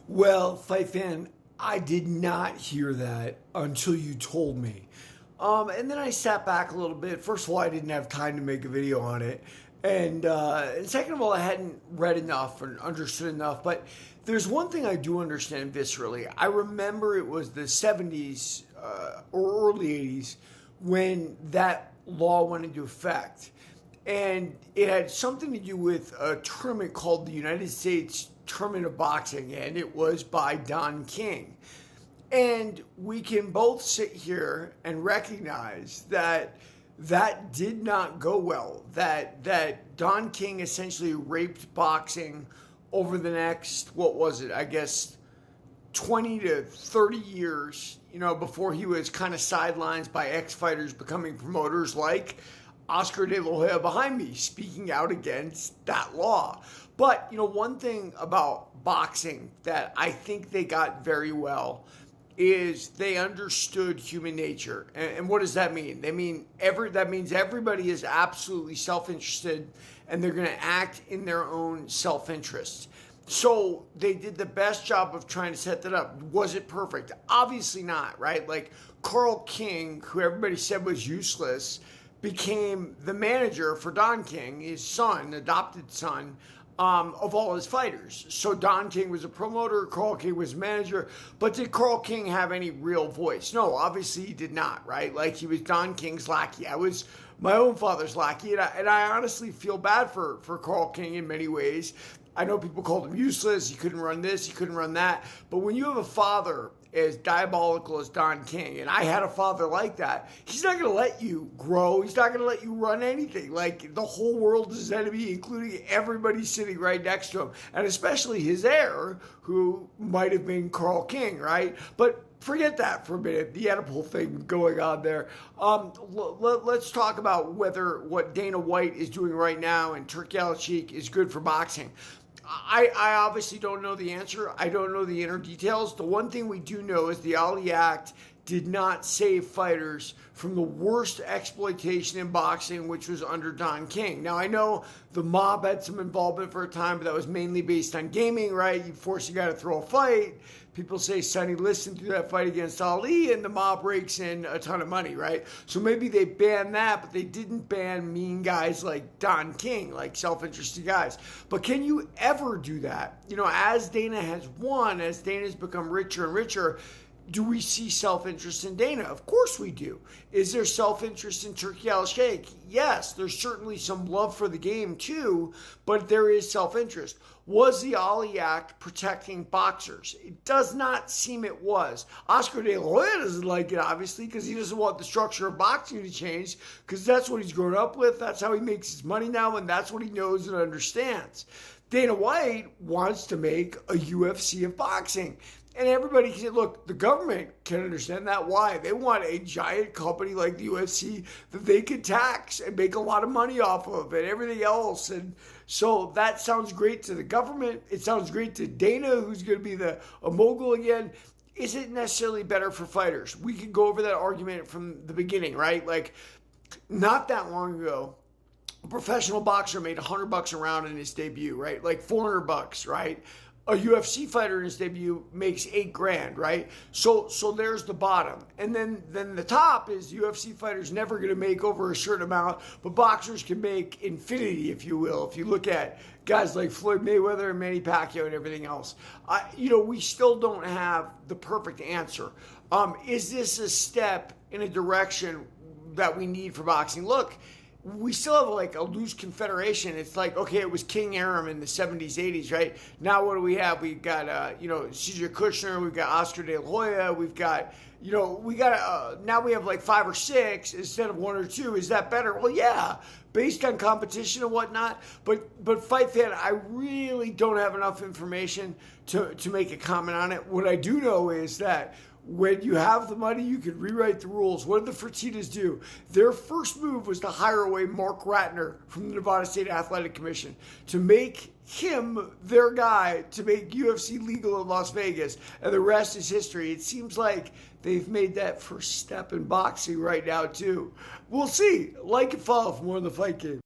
Well, Fight Fan, I did not hear that until you told me. And then I sat back a little bit. First of all, I didn't have time to make a video on it. And second of all, I hadn't read enough and understood enough. But there's one thing I do understand viscerally. I remember it was the 70s or early 80s when that law went into effect. And it had something to do with a tournament called the United States Tournament of Boxing, and it was by Don King. And we can both sit here and recognize that that did not go well. That Don King essentially raped boxing over the next, what was it? I guess 20 to 30 years, before he was kind of sidelined by ex-fighters becoming promoters like Oscar De La Hoya behind me, speaking out against that law. But, one thing about boxing that I think they got very well is they understood human nature. And what does that mean? That means everybody is absolutely self-interested and they're going to act in their own self-interest. So they did the best job of trying to set that up. Was it perfect? Obviously not, right? Like Carl King, who everybody said was useless, became the manager for Don King, his son, adopted son, of all his fighters. So Don King was a promoter, Carl King was a manager, but did Carl King have any real voice? No, obviously he did not, right? Like he was Don King's lackey. I was my own father's lackey, and I honestly feel bad for Carl King in many ways. I know people called him useless, he couldn't run this, he couldn't run that, but when you have a father as diabolical as Don King, and I had a father like that, he's not going to let you grow. He's not going to let you run anything. Like, the whole world is his enemy, including everybody sitting right next to him, and especially his heir, who might have been Carl King, right? But forget that for a minute, the Oedipal thing going on there. Let's talk about whether what Dana White is doing right now and Turki Al-Sheikh is good for boxing. I obviously don't know the answer. I don't know the inner details. The one thing we do know is the Ali Act did not save fighters from the worst exploitation in boxing, which was under Don King. Now, I know the mob had some involvement for a time, but that was mainly based on gaming, right? You force a guy to throw a fight. People say Sonny Liston threw that fight against Ali, and the mob rakes in a ton of money, right? So maybe they banned that, but they didn't ban mean guys like Don King, like self-interested guys. But can you ever do that? As Dana has won, as Dana's become richer and richer, do we see self-interest in Dana? Of course we do. Is there self-interest in Turki Al-Sheikh? Yes, there's certainly some love for the game too, but there is self-interest. Was the Ali Act protecting boxers? It does not seem it was. Oscar De La Hoya doesn't like it, obviously, because he doesn't want the structure of boxing to change, because that's what he's grown up with, that's how he makes his money now, and that's what he knows and understands. Dana White wants to make a UFC of boxing. And everybody can say, look, the government can understand that. Why? They want a giant company like the UFC that they can tax and make a lot of money off of and everything else. And so that sounds great to the government. It sounds great to Dana, who's going to be a mogul again. Is it necessarily better for fighters? We could go over that argument from the beginning, right? Like, not that long ago, a professional boxer made $100 a round in his debut, right? Like $400, right? A UFC fighter in his debut makes $8,000, right? So there's the bottom. And then the top is UFC fighters never going to make over a certain amount, but boxers can make infinity, if you will. If you look at guys like Floyd Mayweather and Manny Pacquiao and everything else. We still don't have the perfect answer. Is this a step in a direction that we need for boxing? Look, we still have like a loose confederation. It's like, okay, it was King Aram in the 70s, 80s, right? Now what do we have? We've got, Cesar Kushner, we've got Oscar De La Hoya, we've got, now we have like 5 or 6 instead of 1 or 2. Is that better? Well, yeah, based on competition and whatnot. But Fight Fan, I really don't have enough information to make a comment on it. What I do know is that when you have the money, you can rewrite the rules. What did the Fertittas do? Their first move was to hire away Mark Ratner from the Nevada State Athletic Commission to make him their guy to make UFC legal in Las Vegas. And the rest is history. It seems like they've made that first step in boxing right now, too. We'll see. Like and follow for more on The Fight Game.